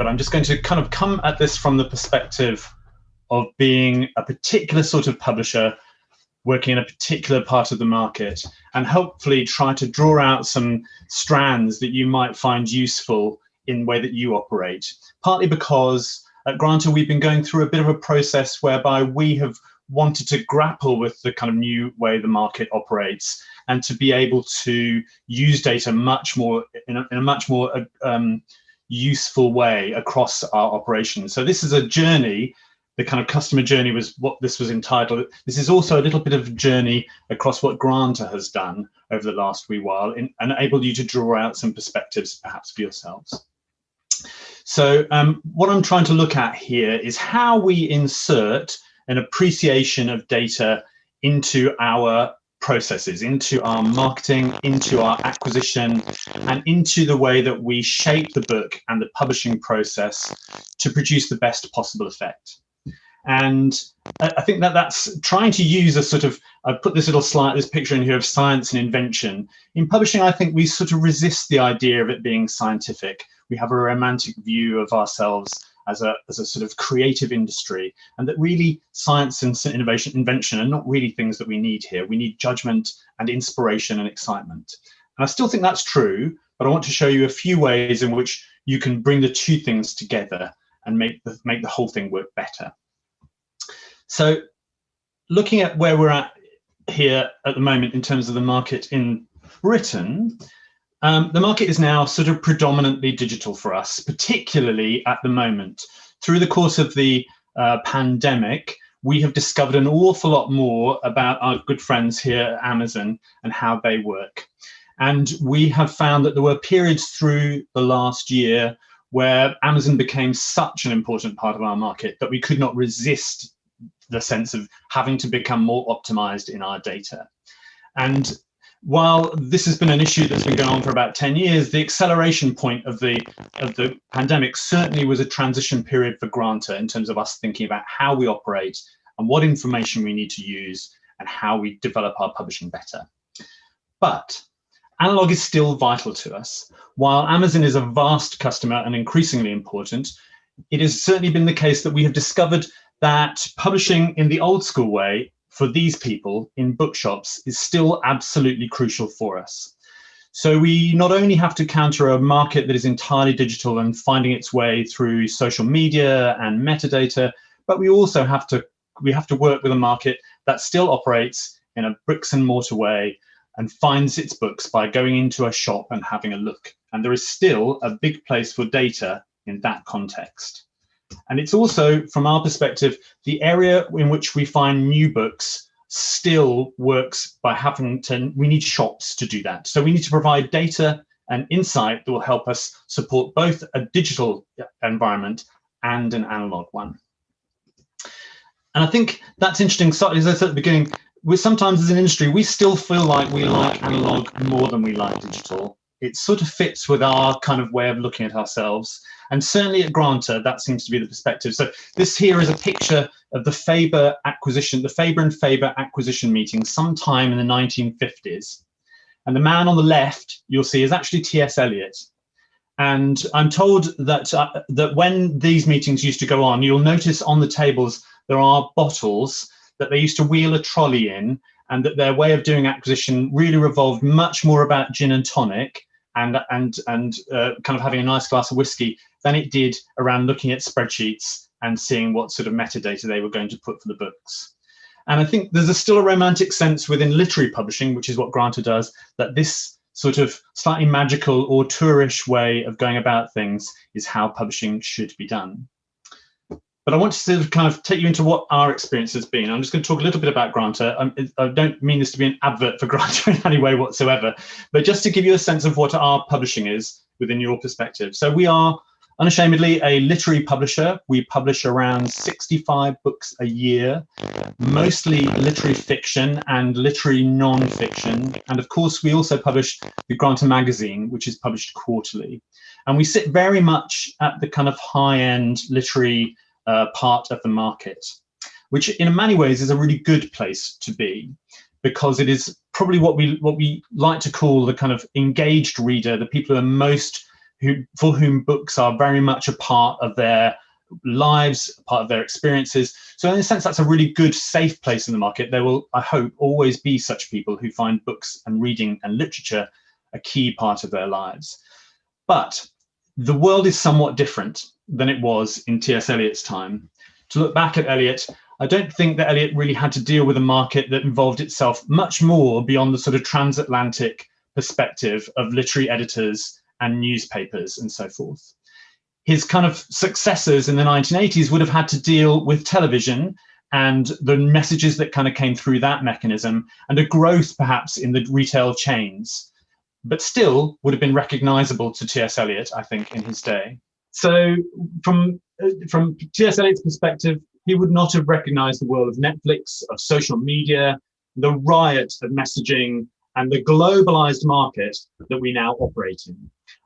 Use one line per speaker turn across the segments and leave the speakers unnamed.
but I'm just going to kind of come at this from the perspective of being a particular sort of publisher working in a particular part of the market, and hopefully try to draw out some strands that you might find useful in the way that you operate. Partly because at Granta we've been going through a bit of a process whereby we have wanted to grapple with the kind of new way the market operates, and to be able to use data much more in a much more useful way across our operations. So this is a journey. The kind of customer journey was what this was entitled. This is also a little bit of a journey across what Granta has done over the last wee while, and enabled you to draw out some perspectives perhaps for yourselves. So what I'm trying to look at here is how we insert an appreciation of data into our processes, into our marketing, into our acquisition, and into the way that we shape the book and the publishing process to produce the best possible effect. And I think that that's trying to use a sort of, I've put this little slide, this picture in here of science and invention. In publishing, I think we sort of resist the idea of it being scientific. We have a romantic view of ourselves as a sort of creative industry, and that really science and invention are not really things that we need here. We need judgment and inspiration and excitement. And I still think that's true, but I want to show you a few ways in which you can bring the two things together and make the whole thing work better. So looking at where we're at here at the moment in terms of the market in Britain, the market is now sort of predominantly digital for us, particularly at the moment. Through the course of the pandemic, we have discovered an awful lot more about our good friends here at Amazon and how they work. And we have found that there were periods through the last year where Amazon became such an important part of our market that we could not resist the sense of having to become more optimized in our data. And while this has been an issue that's been going on for about 10 years, the acceleration point of the pandemic certainly was a transition period for Granta in terms of us thinking about how we operate and what information we need to use and how we develop our publishing better. But analog is still vital to us. While Amazon is a vast customer and increasingly important, it has certainly been the case that we have discovered that publishing in the old school way for these people in bookshops is still absolutely crucial for us. So we not only have to counter a market that is entirely digital and finding its way through social media and metadata, but we also have to work with a market that still operates in a bricks and mortar way and finds its books by going into a shop and having a look. And there is still a big place for data in that context. And it's also, from our perspective, the area in which we find new books still works by we need shops to do that. So we need to provide data and insight that will help us support both a digital environment and an analog one. And I think that's interesting. So, as I said at the beginning, sometimes as an industry, we still feel like we like analog more than we like digital. It sort of fits with our kind of way of looking at ourselves. And certainly at Granta, that seems to be the perspective. So this here is a picture of the Faber acquisition, the Faber and Faber acquisition meeting sometime in the 1950s. And the man on the left, you'll see, is actually T.S. Eliot. And I'm told that, that when these meetings used to go on, you'll notice on the tables, there are bottles that they used to wheel a trolley in, and that their way of doing acquisition really revolved much more about gin and tonic and kind of having a nice glass of whiskey than it did around looking at spreadsheets and seeing what sort of metadata they were going to put for the books. And I think there's still a romantic sense within literary publishing, which is what Granta does, that this sort of slightly magical or tourish way of going about things is how publishing should be done. But I want to sort of kind of take you into what our experience has been. I'm just going to talk a little bit about Granta. I don't mean this to be an advert for Granta in any way whatsoever, but just to give you a sense of what our publishing is within your perspective. So we are unashamedly a literary publisher. We publish around 65 books a year, mostly literary fiction and literary non-fiction. And of course, we also publish the Granta Magazine, which is published quarterly. And we sit very much at the kind of high-end literary part of the market, which in many ways is a really good place to be, because it is probably what we like to call the kind of engaged reader, the people who are for whom books are very much a part of their lives, a part of their experiences. So in a sense, that's a really good, safe place in the market. There will, I hope, always be such people who find books and reading and literature a key part of their lives. But the world is somewhat different than it was in T.S. Eliot's time. To look back at Eliot, I don't think that Eliot really had to deal with a market that involved itself much more beyond the sort of transatlantic perspective of literary editors and newspapers and so forth. His kind of successors in the 1980s would have had to deal with television and the messages that kind of came through that mechanism, and a growth perhaps in the retail chains, but still would have been recognizable to T.S. Eliot, I think, in his day. So from T.S. Eliot's perspective, he would not have recognized the world of Netflix, of social media, the riot of messaging, and the globalized market that we now operate in.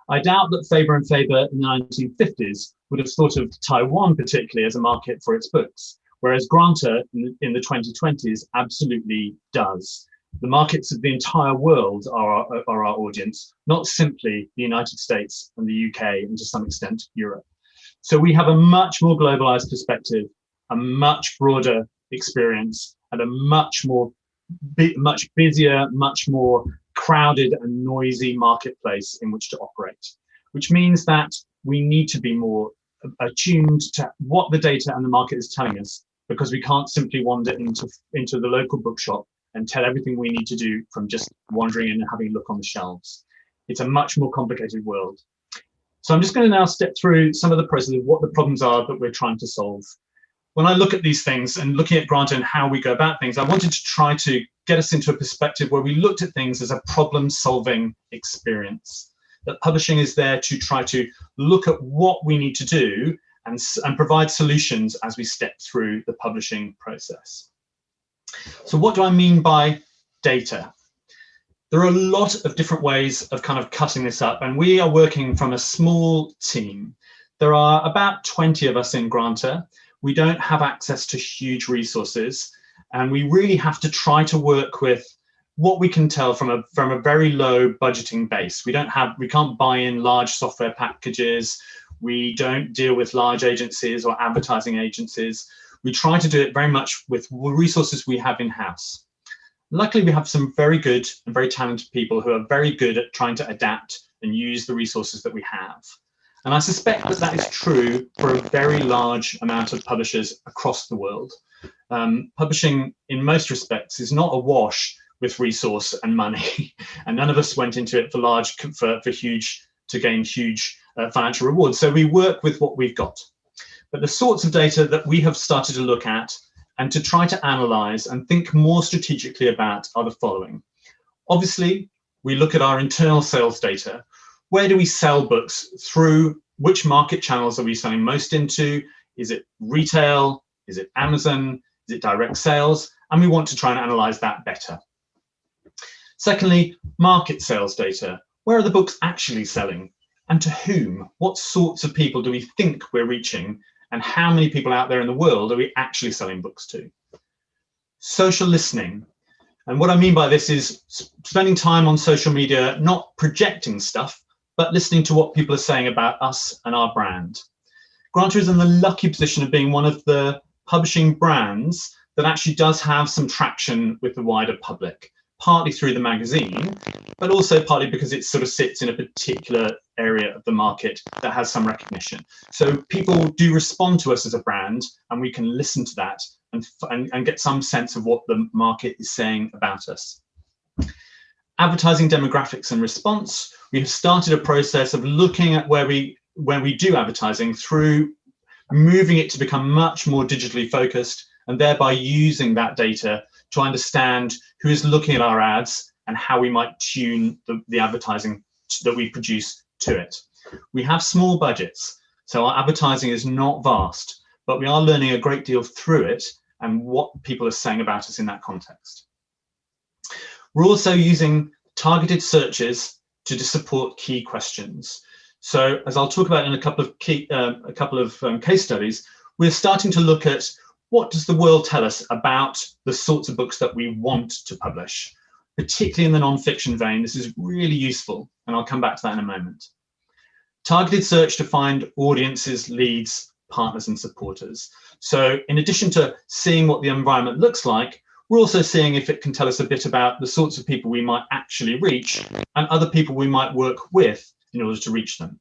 I doubt that Faber and Faber in the 1950s would have thought of Taiwan particularly as a market for its books, whereas Granta in the 2020s absolutely does. The markets of the entire world are our audience, not simply the United States and the UK and to some extent Europe. So we have a much more globalized perspective, a much broader experience, and a much busier, much more crowded and noisy marketplace in which to operate, which means that we need to be more attuned to what the data and the market is telling us, because we can't simply wander into the local bookshop and tell everything we need to do from just wandering in and having a look on the shelves. It's a much more complicated world. So I'm just going to now step through some of the process of what the problems are that we're trying to solve. When I look at these things and looking at Granta and how we go about things, I wanted to try to get us into a perspective where we looked at things as a problem-solving experience. That publishing is there to try to look at what we need to do and provide solutions as we step through the publishing process. So what do I mean by data? There are a lot of different ways of kind of cutting this up, and we are working from a small team. There are about 20 of us in Granta. We don't have access to huge resources, and we really have to try to work with what we can tell from a very low budgeting base. We can't buy in large software packages. We don't deal with large agencies or advertising agencies. We try to do it very much with resources we have in-house. Luckily, we have some very good and very talented people who are very good at trying to adapt and use the resources that we have. And I suspect that that is true for a very large amount of publishers across the world. Publishing, in most respects, is not awash with resource and money, and none of us went into it to gain huge financial rewards. So we work with what we've got. But the sorts of data that we have started to look at and to try to analyze and think more strategically about are the following. Obviously, we look at our internal sales data. Where do we sell books through? Which market channels are we selling most into? Is it retail? Is it Amazon? Is it direct sales? And we want to try and analyze that better. Secondly, market sales data. Where are the books actually selling? And to whom? What sorts of people do we think we're reaching? And how many people out there in the world are we actually selling books to? Social listening. And what I mean by this is spending time on social media, not projecting stuff, but listening to what people are saying about us and our brand. Granta is in the lucky position of being one of the publishing brands that actually does have some traction with the wider public, partly through the magazine, but also partly because it sort of sits in a particular area of the market that has some recognition. So people do respond to us as a brand, and we can listen to that and get some sense of what the market is saying about us. Advertising demographics and response. We have started a process of looking at where we do advertising through moving it to become much more digitally focused, and thereby using that data to understand who is looking at our ads and how we might tune the advertising that we produce to it. We have small budgets, so our advertising is not vast, but we are learning a great deal through it and what people are saying about us in that context. We're also using targeted searches to support key questions. So as I'll talk about in a couple of case studies, we're starting to look at what does the world tell us about the sorts of books that we want to publish, particularly in the non-fiction vein. This is really useful, and I'll come back to that in a moment. Targeted search to find audiences, leads, partners, and supporters. So in addition to seeing what the environment looks like, we're also seeing if it can tell us a bit about the sorts of people we might actually reach and other people we might work with in order to reach them.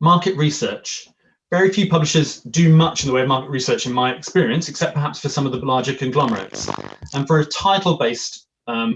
Market research. Very few publishers do much in the way of market research in my experience, except perhaps for some of the larger conglomerates. And for a title-based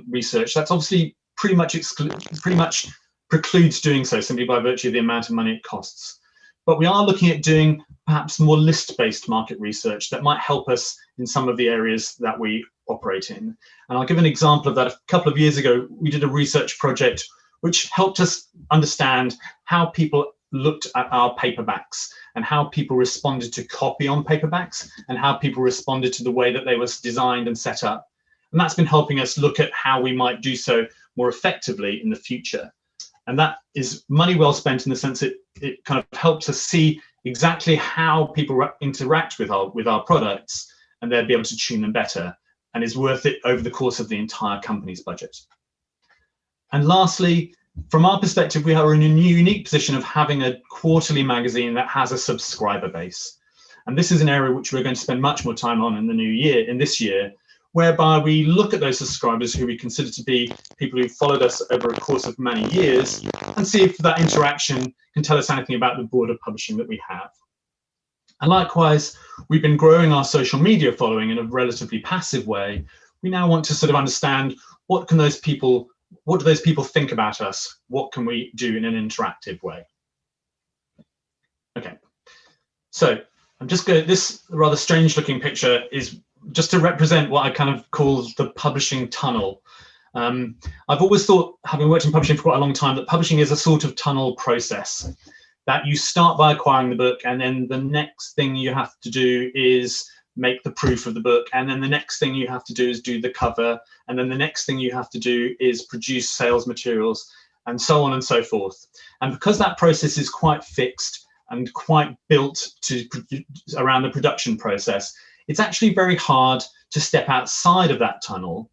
research, that's obviously pretty much precludes doing so simply by virtue of the amount of money it costs. But we are looking at doing perhaps more list-based market research that might help us in some of the areas that we operate in. And I'll give an example of that. A couple of years ago, we did a research project which helped us understand how people looked at our paperbacks and how people responded to copy on paperbacks and how people responded to the way that they were designed and set up. And that's been helping us look at how we might do so more effectively in the future. And that is money well spent in the sense that it kind of helps us see exactly how people interact with our products and they'll be able to tune them better, and is worth it over the course of the entire company's budget. And lastly, from our perspective, we are in a unique position of having a quarterly magazine that has a subscriber base. And this is an area which we're going to spend much more time on in this year, whereby we look at those subscribers who we consider to be people who followed us over a course of many years and see if that interaction can tell us anything about the broader publishing that we have. And likewise, we've been growing our social media following in a relatively passive way. We now want to sort of understand what do those people think about us? What can we do in an interactive way? Okay, so I'm just going, this rather strange looking picture is just to represent what I kind of call the publishing tunnel. I've always thought, having worked in publishing for quite a long time, that publishing is a sort of tunnel process, that you start by acquiring the book, and then the next thing you have to do is make the proof of the book, and then the next thing you have to do is do the cover, and then the next thing you have to do is produce sales materials, and so on and so forth. And because that process is quite fixed and quite built around the production process, it's actually very hard to step outside of that tunnel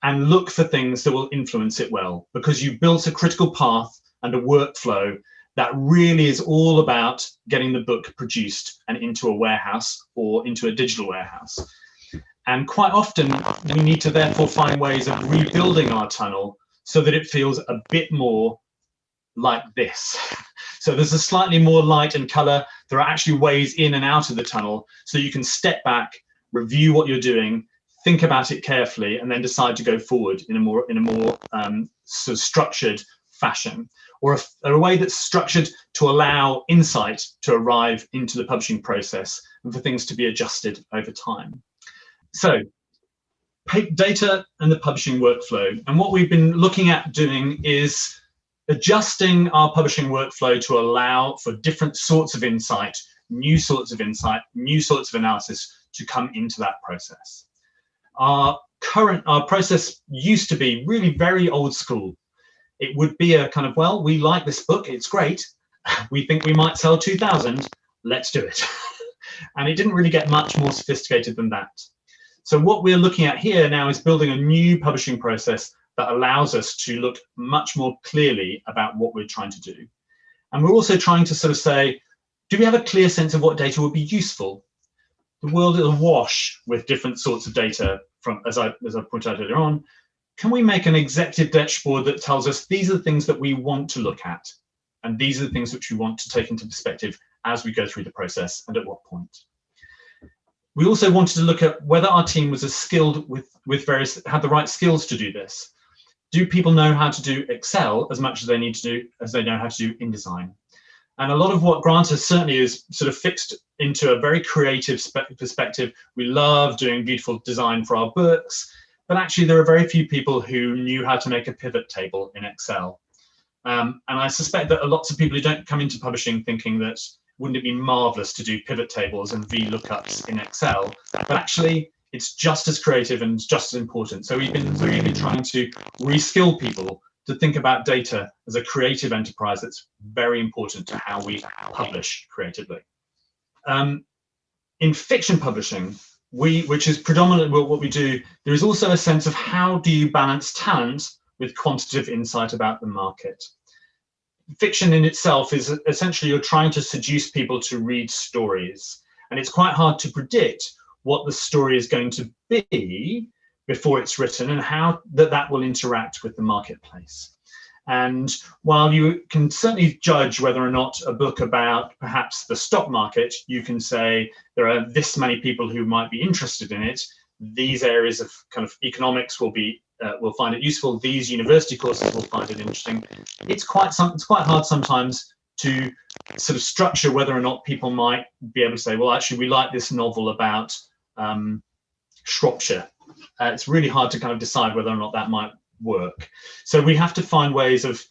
and look for things that will influence it well, because you've built a critical path and a workflow that really is all about getting the book produced and into a warehouse or into a digital warehouse. And quite often we need to therefore find ways of rebuilding our tunnel so that it feels a bit more like this. So there's a slightly more light and color. There are actually ways in and out of the tunnel so you can step back, review what you're doing, think about it carefully, and then decide to go forward in a more sort of structured fashion, or a way that's structured to allow insight to arrive into the publishing process and for things to be adjusted over time. So data and the publishing workflow. And what we've been looking at doing is adjusting our publishing workflow to allow for different sorts of insight, new sorts of analysis to come into that process. Our process used to be really very old school. It would be a kind of, well, we like this book, it's great. We think we might sell 2,000, let's do it. And it didn't really get much more sophisticated than that. So what we're looking at here now is building a new publishing process that allows us to look much more clearly about what we're trying to do. And we're also trying to sort of say, do we have a clear sense of what data would be useful? The world is awash with different sorts of data, from, as I pointed out earlier on. Can we make an executive dashboard that tells us these are the things that we want to look at, and these are the things which we want to take into perspective as we go through the process and at what point? We also wanted to look at whether our team was as skilled had the right skills to do this. Do people know how to do Excel as much as they need to do as they know how to do InDesign? And a lot of what Granta certainly is sort of fixed into a very creative perspective. We love doing beautiful design for our books, but actually there are very few people who knew how to make a pivot table in Excel. And I suspect that lots of people who don't come into publishing thinking that wouldn't it be marvelous to do pivot tables and VLOOKUPs in Excel, but actually it's just as creative and just as important. So we've been really trying to reskill people to think about data as a creative enterprise that's very important to how we publish creatively. In fiction publishing, which is predominantly what we do, there is also a sense of how do you balance talent with quantitative insight about the market. fiction in itself is essentially you're trying to seduce people to read stories. And it's quite hard to predict what the story is going to be before it's written and how that will interact with the marketplace. And while you can certainly judge whether or not a book about perhaps the stock market, you can say there are this many people who might be interested in it. These areas of kind of economics will find it useful. These university courses will find it interesting. It's quite hard sometimes to sort of structure whether or not people might be able to say, well, actually, we like this novel about Shropshire. It's really hard to kind of decide whether or not that might work. So we have to find ways of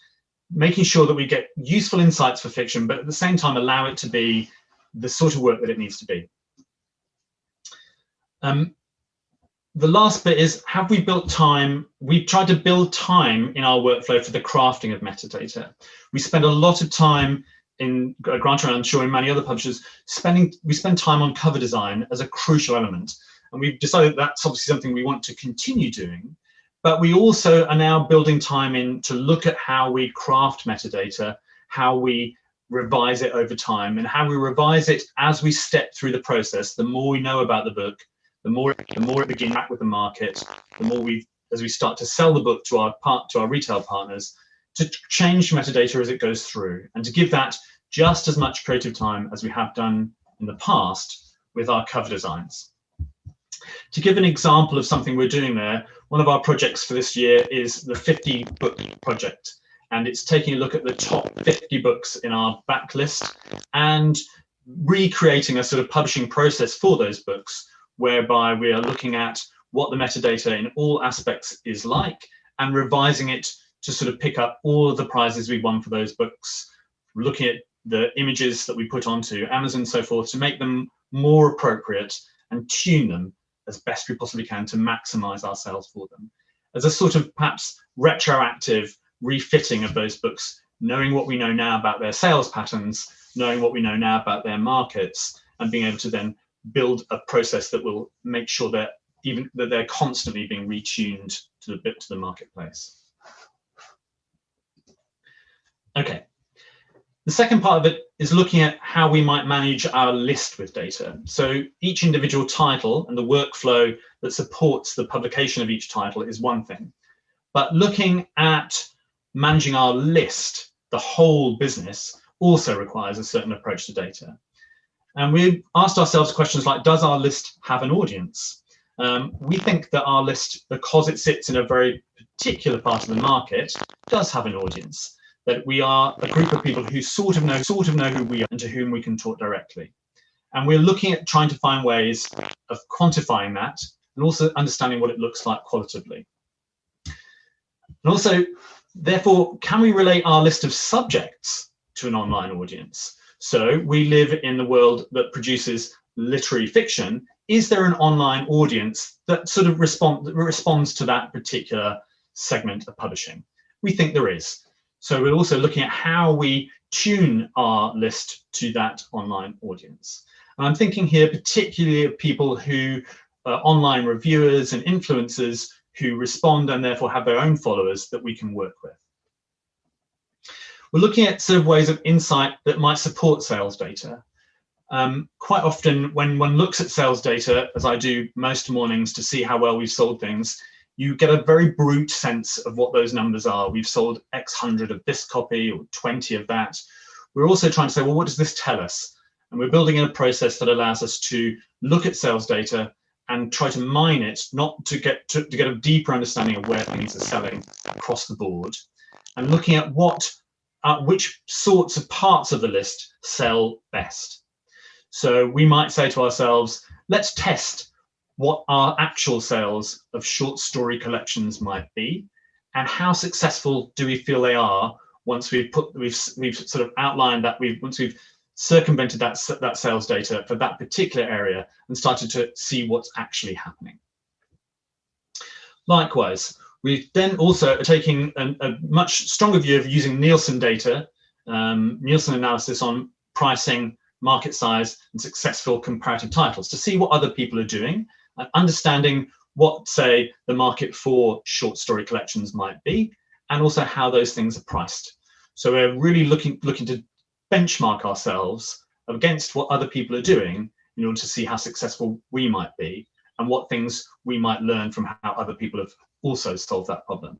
making sure that we get useful insights for fiction, but at the same time allow it to be the sort of work that it needs to be. The last bit is, have we built time? We've tried to build time in our workflow for the crafting of metadata. We spend a lot of time in Granta, and I'm sure in many other publishers, we spend time on cover design as a crucial element. And we've decided that's obviously something we want to continue doing. But we also are now building time in to look at how we craft metadata, how we revise it over time, and how we revise it as we step through the process. The more we know about the book, the more it begins back with the market, the more as we start to sell the book to our retail partners, to change metadata as it goes through, and to give that just as much creative time as we have done in the past with our cover designs. To give an example of something we're doing there, one of our projects for this year is the 50 book project, and it's taking a look at the top 50 books in our backlist and recreating a sort of publishing process for those books, whereby we are looking at what the metadata in all aspects is like and revising it to sort of pick up all of the prizes we won for those books, looking at the images that we put onto Amazon and so forth to make them more appropriate and tune them as best we possibly can to maximize our sales for them. As a sort of perhaps retroactive refitting of those books, knowing what we know now about their sales patterns, knowing what we know now about their markets, and being able to then build a process that will make sure that they're constantly being retuned to the marketplace. Okay. The second part of it is looking at how we might manage our list with data. So each individual title and the workflow that supports the publication of each title is one thing. But looking at managing our list, the whole business, also requires a certain approach to data. And we asked ourselves questions like, does our list have an audience? We think that our list, because it sits in a very particular part of the market, does have an audience. That we are a group of people who sort of know who we are and to whom we can talk directly. And we're looking at trying to find ways of quantifying that and also understanding what it looks like qualitatively. And also, therefore, can we relate our list of subjects to an online audience? So we live in the world that produces literary fiction. Is there an online audience that sort of responds to that particular segment of publishing? We think there is. So we're also looking at how we tune our list to that online audience. And I'm thinking here particularly of people who are online reviewers and influencers who respond and therefore have their own followers that we can work with. We're looking at sort of ways of insight that might support sales data. Quite often when one looks at sales data, as I do most mornings to see how well we've sold things, you get a very brute sense of what those numbers are. We've sold X hundred of this copy or 20 of that. We're also trying to say, well, what does this tell us? And we're building in a process that allows us to look at sales data and try to mine it, not to get a deeper understanding of where things are selling across the board, and looking at which sorts of parts of the list sell best. So we might say to ourselves, let's test what our actual sales of short story collections might be, and how successful do we feel they are once we've sort of outlined that, once we've circumvented that sales data for that particular area and started to see what's actually happening. Likewise, we then also are taking a much stronger view of using Nielsen data, Nielsen analysis on pricing, market size, and successful comparative titles to see what other people are doing, and understanding what, say, the market for short story collections might be, and also how those things are priced. So we're really looking to benchmark ourselves against what other people are doing in order to see how successful we might be and what things we might learn from how other people have also solved that problem.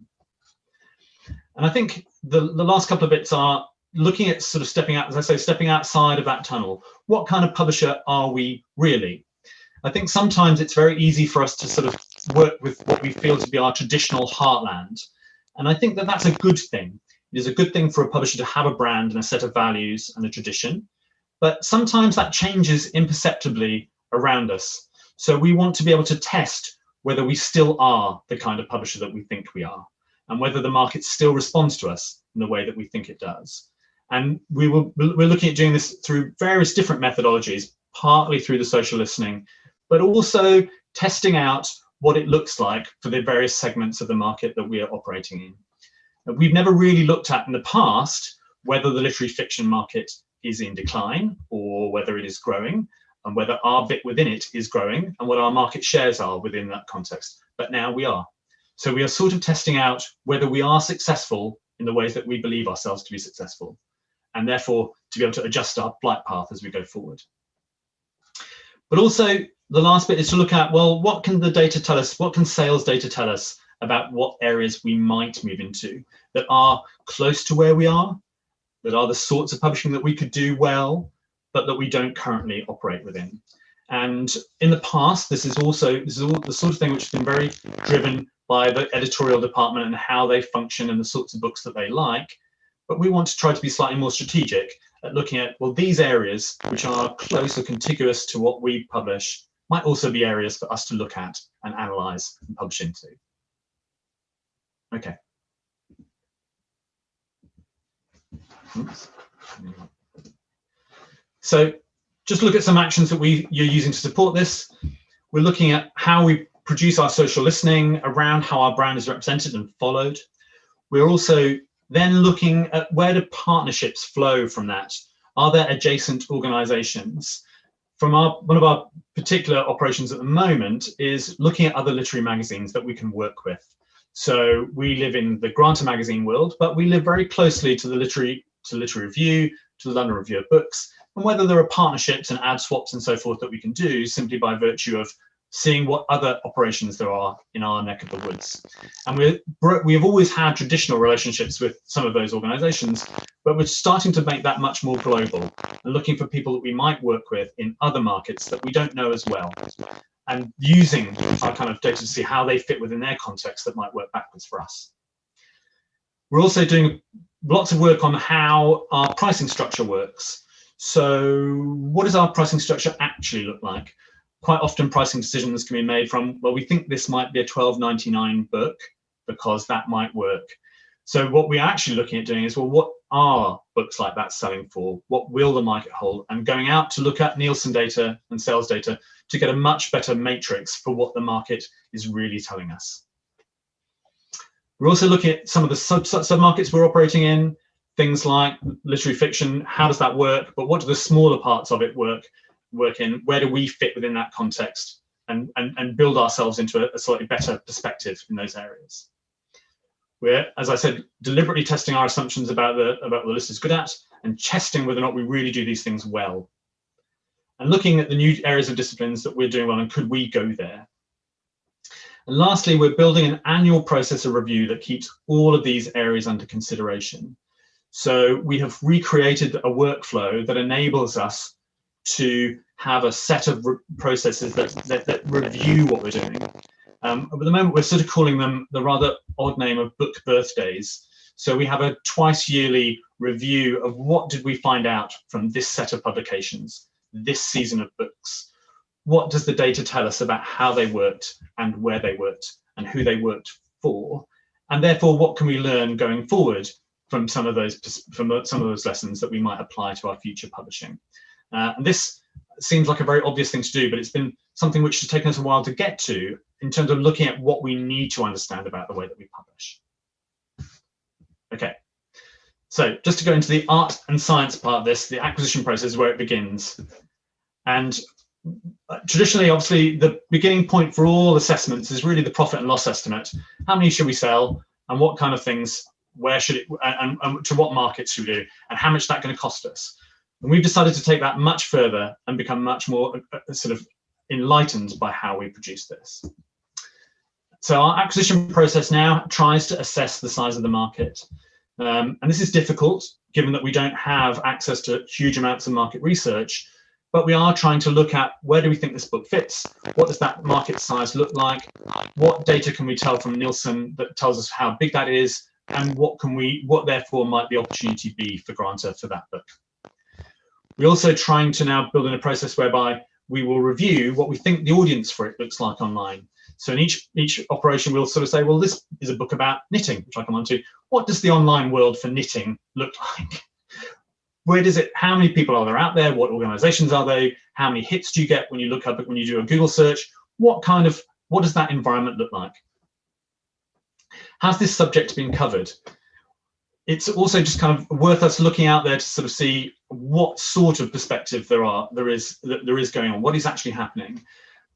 And I think the last couple of bits are looking at sort of stepping out, as I say, stepping outside of that tunnel. What kind of publisher are we really? I think sometimes it's very easy for us to sort of work with what we feel to be our traditional heartland. And I think that that's a good thing. It is a good thing for a publisher to have a brand and a set of values and a tradition. But sometimes that changes imperceptibly around us. So we want to be able to test whether we still are the kind of publisher that we think we are, and whether the market still responds to us in the way that we think it does. And we're looking at doing this through various different methodologies, partly through the social listening, but also testing out what it looks like for the various segments of the market that we are operating in. We've never really looked at in the past whether the literary fiction market is in decline or whether it is growing, and whether our bit within it is growing and what our market shares are within that context. But now we are. So we are sort of testing out whether we are successful in the ways that we believe ourselves to be successful, and therefore to be able to adjust our flight path as we go forward. But also the last bit is to look at, well, what can the data tell us? What can sales data tell us about what areas we might move into that are close to where we are, that are the sorts of publishing that we could do well, but that we don't currently operate within. And in the past, this is all the sort of thing which has been very driven by the editorial department and how they function and the sorts of books that they like. But we want to try to be slightly more strategic at looking at, well, these areas which are close or contiguous to what we publish might also be areas for us to look at and analyze and publish into. Okay. Oops. So just look at some actions that you're using to support this. We're looking at how we produce our social listening around how our brand is represented and followed. We're also then looking at where do partnerships flow from that? Are there adjacent organizations? From one of our particular operations at the moment is looking at other literary magazines that we can work with. So we live in the Granta Magazine world, but we live very closely to the Literary Review, to the London Review of Books, and whether there are partnerships and ad swaps and so forth that we can do simply by virtue of seeing what other operations there are in our neck of the woods. And we have always had traditional relationships with some of those organizations, but we're starting to make that much more global and looking for people that we might work with in other markets that we don't know as well, and using our kind of data to see how they fit within their context that might work backwards for us. We're also doing lots of work on how our pricing structure works. So what does our pricing structure actually look like? Quite often pricing decisions can be made from, well, we think this might be a $12.99 book because that might work. So what we're actually looking at doing is, well, what are books like that selling for? What will the market hold? And going out to look at Nielsen data and sales data to get a much better matrix for what the market is really telling us. We're also looking at some of the sub-markets we're operating in, things like literary fiction. How does that work? But what do the smaller parts of it work in? Where do we fit within that context and build ourselves into a slightly better perspective in those areas? We're, as I said, deliberately testing our assumptions about what the list is good at and testing whether or not we really do these things well. And looking at the new areas of disciplines that we're doing well and could we go there? And lastly, we're building an annual process of review that keeps all of these areas under consideration. So we have recreated a workflow that enables us to have a set of processes that review what we're doing. At the moment, we're sort of calling them the rather odd name of book birthdays. So we have a twice yearly review of what did we find out from this set of publications, this season of books. What does the data tell us about how they worked and where they worked and who they worked for? And therefore, what can we learn going forward from some of those lessons that we might apply to our future publishing? And this seems like a very obvious thing to do, but it's been something which has taken us a while to get to in terms of looking at what we need to understand about the way that we publish. Okay, so just to go into the art and science part of this, the acquisition process is where it begins. And traditionally, obviously, the beginning point for all assessments is really the profit and loss estimate. How many should we sell and what kind of things where should it, and to what markets should we do, and how much is that going to cost us? And we've decided to take that much further and become much more sort of enlightened by how we produce this. So our acquisition process now tries to assess the size of the market. And this is difficult, given that we don't have access to huge amounts of market research, but we are trying to look at where do we think this book fits? What does that market size look like? What data can we tell from Nielsen that tells us how big that is? And what therefore might the opportunity be for Granta for that book? We're also trying to now build in a process whereby we will review what we think the audience for it looks like online. So in each operation, we'll sort of say, well, this is a book about knitting, which I'll come on to. What does the online world for knitting look like? Where does it, how many people are there out there? What organizations are they? How many hits do you get when you look up, when you do a Google search? What does that environment look like? Has this subject been covered? It's also just kind of worth us looking out there to sort of see what sort of perspective there is going on, what is actually happening.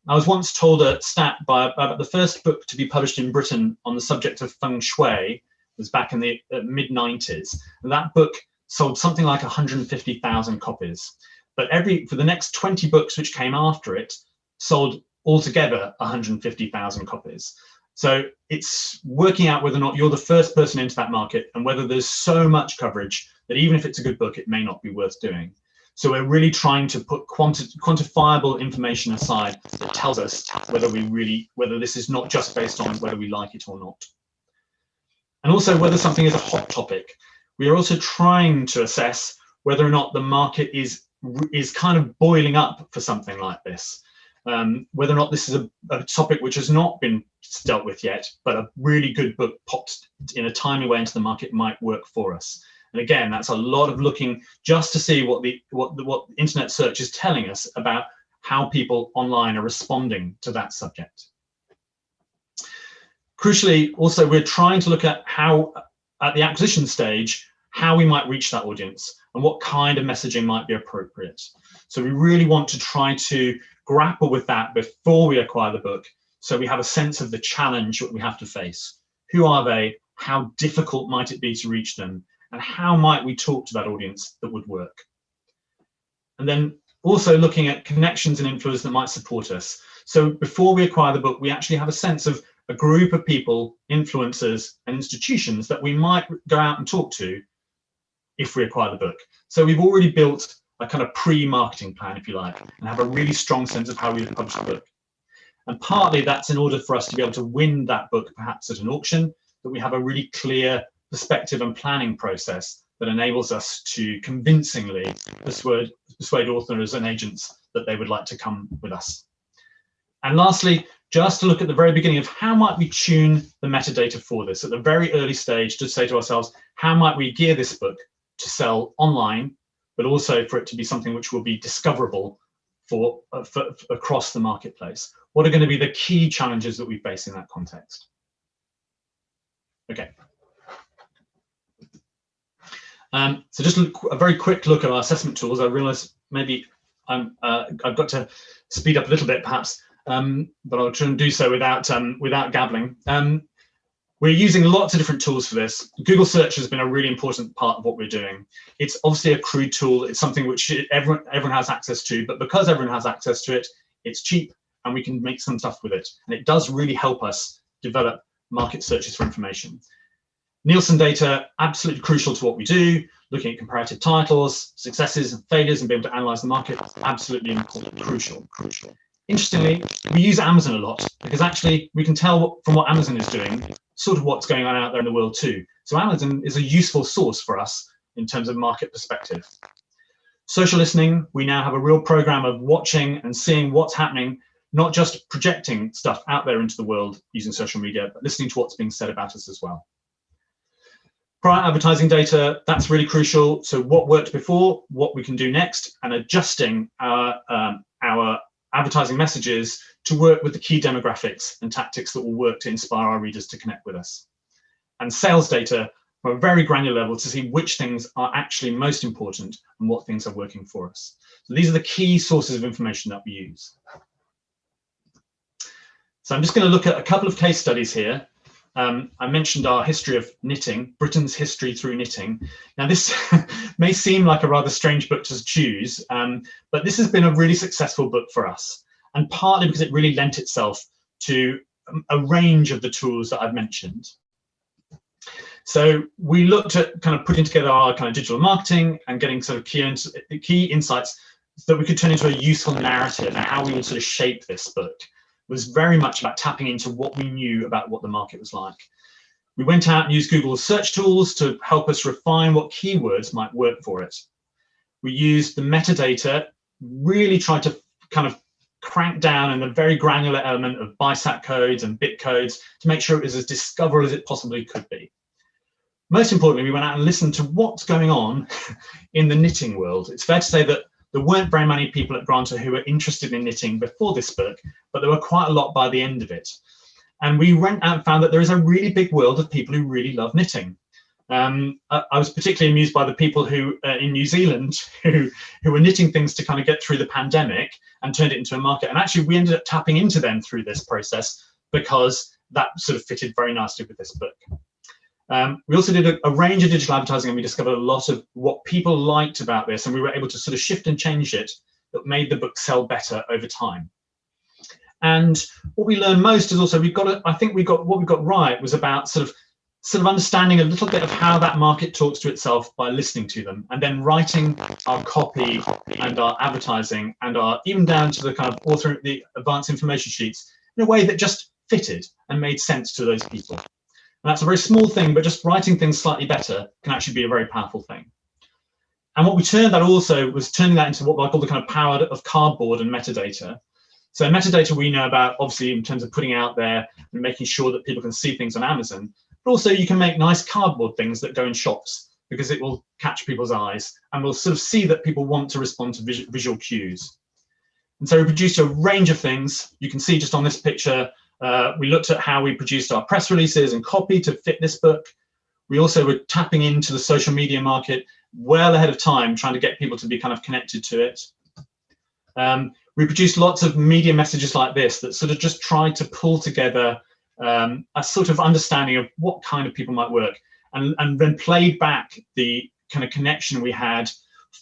I was once told a stat about the first book to be published in Britain on the subject of feng shui was back in the mid-90s. And that book sold something like 150,000 copies. But for the next 20 books which came after it sold altogether 150,000 copies. So it's working out whether or not you're the first person into that market and whether there's so much coverage that even if it's a good book, it may not be worth doing. So we're really trying to put quantifiable information aside that tells us whether this is not just based on whether we like it or not. And also whether something is a hot topic. We are also trying to assess whether or not the market is kind of boiling up for something like this. Whether or not this is a topic which has not been dealt with yet, but a really good book popped in a timely way into the market might work for us. And again, that's a lot of looking just to see what internet search is telling us about how people online are responding to that subject. Crucially, also, we're trying to look at how, at the acquisition stage, how we might reach that audience and what kind of messaging might be appropriate. So we really want to try to grapple with that before we acquire the book, so we have a sense of the challenge that we have to face. Who are they? How difficult might it be to reach them? And how might we talk to that audience that would work? And then also looking at connections and influence that might support us. So before we acquire the book, we actually have a sense of a group of people, influencers and institutions that we might go out and talk to if we acquire the book. So we've already built a kind of pre-marketing plan, if you like, and have a really strong sense of how we publish the book. And partly that's in order for us to be able to win that book, perhaps at an auction, that we have a really clear perspective and planning process that enables us to convincingly persuade authors and agents that they would like to come with us. And lastly, just to look at the very beginning of how might we tune the metadata for this at the very early stage, to say to ourselves, how might we gear this book to sell online, but also for it to be something which will be discoverable for across the marketplace? What are going to be the key challenges that we face in that context? Okay. So just a very quick look at our assessment tools. I realize maybe I've got to speed up a little bit perhaps, but I'll try and do so without gabbling. We're using lots of different tools for this. Google search has been a really important part of what we're doing. It's obviously a crude tool. It's something which everyone has access to, but because everyone has access to it, it's cheap and we can make some stuff with it. And it does really help us develop market searches for information. Nielsen data, absolutely crucial to what we do. Looking at comparative titles, successes and failures, and be able to analyze the market, absolutely important, crucial. Interestingly, we use Amazon a lot because actually we can tell from what Amazon is doing, sort of what's going on out there in the world too. So Amazon is a useful source for us in terms of market perspective. Social listening, we now have a real program of watching and seeing what's happening, not just projecting stuff out there into the world using social media, but listening to what's being said about us as well. Prior advertising data, that's really crucial. So what worked before, what we can do next, and adjusting our advertising messages to work with the key demographics and tactics that will work to inspire our readers to connect with us. And sales data from a very granular level to see which things are actually most important and what things are working for us. So these are the key sources of information that we use. So I'm just going to look at a couple of case studies here. I mentioned our history of knitting, Britain's history through knitting. Now this may seem like a rather strange book to choose, but this has been a really successful book for us, and partly because it really lent itself to a range of the tools that I've mentioned. So we looked at kind of putting together our kind of digital marketing and getting sort of key insights so that we could turn into a useful narrative, and how we would sort of shape this book was very much about tapping into what we knew about what the market was like. We went out and used Google's search tools to help us refine what keywords might work for it. We used the metadata, really tried to kind of crank down on the very granular element of BISAC codes and bit codes to make sure it was as discoverable as it possibly could be. Most importantly, we went out and listened to what's going on in the knitting world. It's fair to say that there weren't very many people at Granta who were interested in knitting before this book, but there were quite a lot by the end of it. And we went out and found that there is a really big world of people who really love knitting. I was particularly amused by the people who in New Zealand who were knitting things to kind of get through the pandemic and turned it into a market. And actually, we ended up tapping into them through this process because that sort of fitted very nicely with this book. We also did a range of digital advertising, and we discovered a lot of what people liked about this, and we were able to sort of shift and change it that made the book sell better over time. And what we learned most is also I think what we got right was about sort of understanding a little bit of how that market talks to itself by listening to them, and then writing our copy and our advertising and even down to the kind of the advanced information sheets in a way that just fitted and made sense to those people. And that's a very small thing, but just writing things slightly better can actually be a very powerful thing. And what we turned that also was turning that into what I call the kind of power of cardboard and metadata. So metadata we know about, obviously, in terms of putting out there and making sure that people can see things on Amazon, but also you can make nice cardboard things that go in shops because it will catch people's eyes and we'll sort of see that people want to respond to visual cues. And so we produced a range of things. You can see just on this picture, we looked at how we produced our press releases and copy to fit this book. We also were tapping into the social media market well ahead of time, trying to get people to be kind of connected to it. We produced lots of media messages like this that sort of just tried to pull together a sort of understanding of what kind of people might work, and then played back the kind of connection we had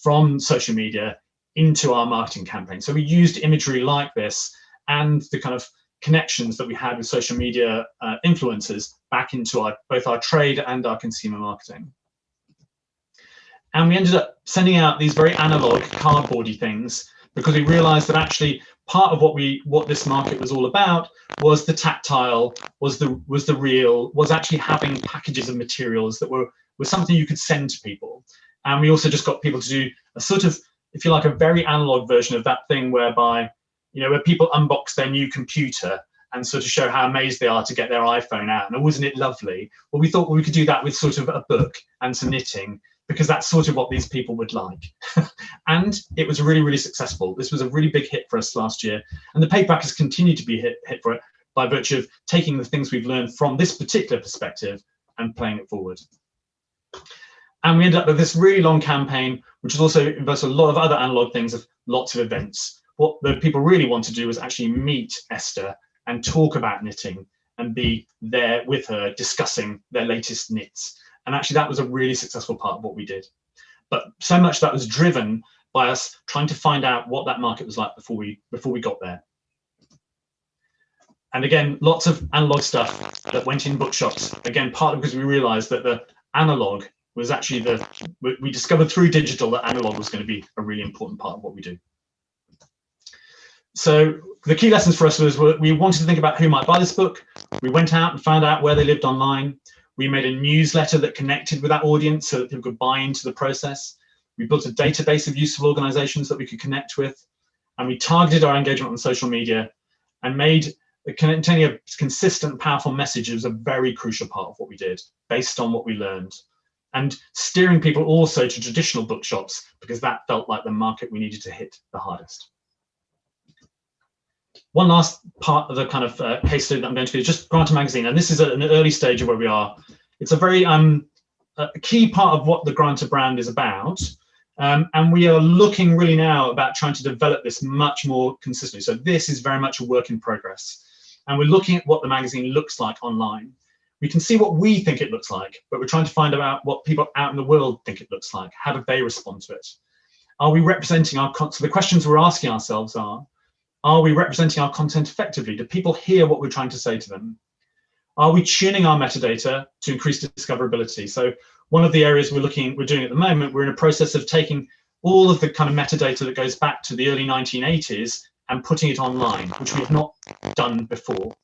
from social media into our marketing campaign. So we used imagery like this and the kind of connections that we had with social media influencers back into both our trade and our consumer marketing. And we ended up sending out these very analog cardboardy things because we realized that actually part of what this market was all about was the tactile, was the real, was actually having packages of materials that were something you could send to people. And we also just got people to do a sort of, if you like, a very analog version of that thing whereby, where people unbox their new computer and sort of show how amazed they are to get their iPhone out. And wasn't it lovely? Well, we thought we could do that with sort of a book and some knitting, because that's sort of what these people would like. And it was really, really successful. This was a really big hit for us last year. And the paperback has continued to be hit for it by virtue of taking the things we've learned from this particular perspective and playing it forward. And we ended up with this really long campaign, which has also involved a lot of other analog things of lots of events. What the people really want to do is actually meet Esther and talk about knitting and be there with her discussing their latest knits. And actually that was a really successful part of what we did. But so much that was driven by us trying to find out what that market was like before we got there. And again, lots of analog stuff that went in bookshops. Again, partly because we realized that the analog was actually we discovered through digital that analog was going to be a really important part of what we do. So the key lessons for us was we wanted to think about who might buy this book. We went out and found out where they lived online. We made a newsletter that connected with that audience so that people could buy into the process. We built a database of useful organizations that we could connect with. And we targeted our engagement on social media and made containing a consistent, powerful message was a very crucial part of what we did based on what we learned. And steering people also to traditional bookshops because that felt like the market we needed to hit the hardest. One last part of the kind of case study that I'm going to do is just Granta Magazine, and this is at an early stage of where we are. It's a very key part of what the Granta brand is about, and we are looking really now about trying to develop this much more consistently. So this is very much a work in progress, and we're looking at what the magazine looks like online. We can see what we think it looks like, but we're trying to find out what people out in the world think it looks like. How do they respond to it? Are we representing our content? So the questions we're asking ourselves are we representing our content effectively? Do people hear what we're trying to say to them? Are we tuning our metadata to increase discoverability? So one of the areas we're doing at the moment, we're in a process of taking all of the kind of metadata that goes back to the early 1980s and putting it online, which we've not done before.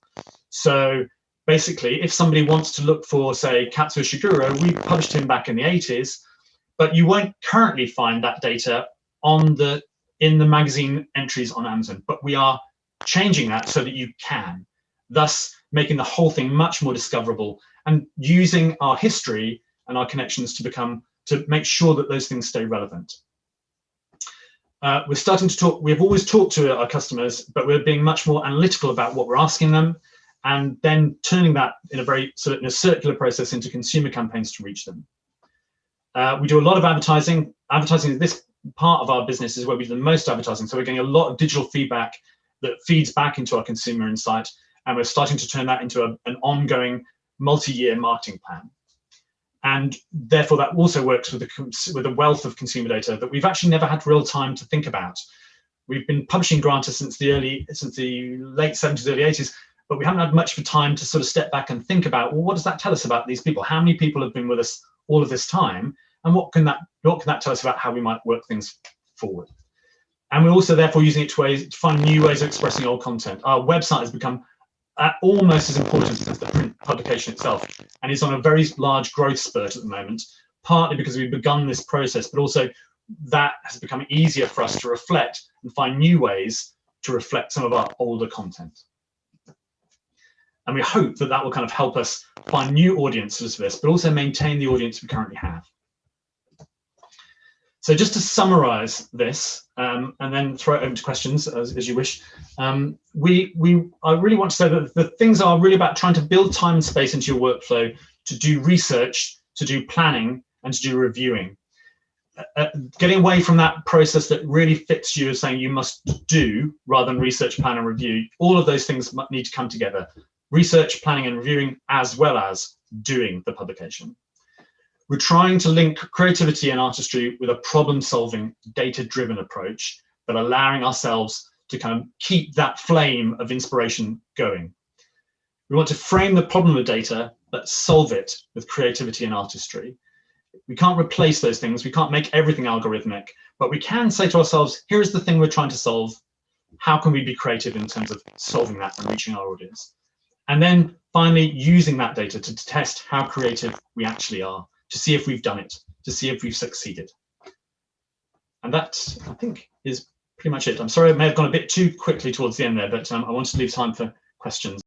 So basically, if somebody wants to look for, say, Katsuo Shiguro, we published him back in the 80s, but you won't currently find that data in the magazine entries on Amazon. But we are changing that so that you can, thus making the whole thing much more discoverable and using our history and our connections to make sure that those things stay relevant. We're starting to talk, we've always talked to our customers, but we're being much more analytical about what we're asking them, and then turning that in a very sort of in a circular process into consumer campaigns to reach them. We do a lot of advertising. Advertising, this part of our business is where we do the most advertising. So we're getting a lot of digital feedback that feeds back into our consumer insight, and we're starting to turn that into an ongoing multi-year marketing plan. And therefore, that also works with a wealth of consumer data that we've actually never had real time to think about. We've been publishing Granta since the late 70s, early 80s, but we haven't had much of a time to sort of step back and think about, well, what does that tell us about these people? How many people have been with us all of this time? And what can that tell us about how we might work things forward? And we're also therefore using it to find new ways of expressing old content. Our website has become almost as important as the print publication itself, and is on a very large growth spurt at the moment, partly because we've begun this process, but also that has become easier for us to reflect and find new ways to reflect some of our older content. And we hope that that will kind of help us find new audiences for this, but also maintain the audience we currently have. So just to summarize this, and then throw it open to questions as you wish, I really want to say that the things are really about trying to build time and space into your workflow to do research, to do planning, and to do reviewing. Getting away from that process that really fits you as saying you must do rather than research, plan, and review. All of those things need to come together. Research, planning, and reviewing, as well as doing the publication. We're trying to link creativity and artistry with a problem-solving, data-driven approach, but allowing ourselves to kind of keep that flame of inspiration going. We want to frame the problem with data, but solve it with creativity and artistry. We can't replace those things. We can't make everything algorithmic, but we can say to ourselves, here is the thing we're trying to solve. How can we be creative in terms of solving that and reaching our audience? And then finally, using that data to test how creative we actually are, to see if we've done it, to see if we've succeeded. And that, I think, is pretty much it. I'm sorry I may have gone a bit too quickly towards the end there, but I wanted to leave time for questions.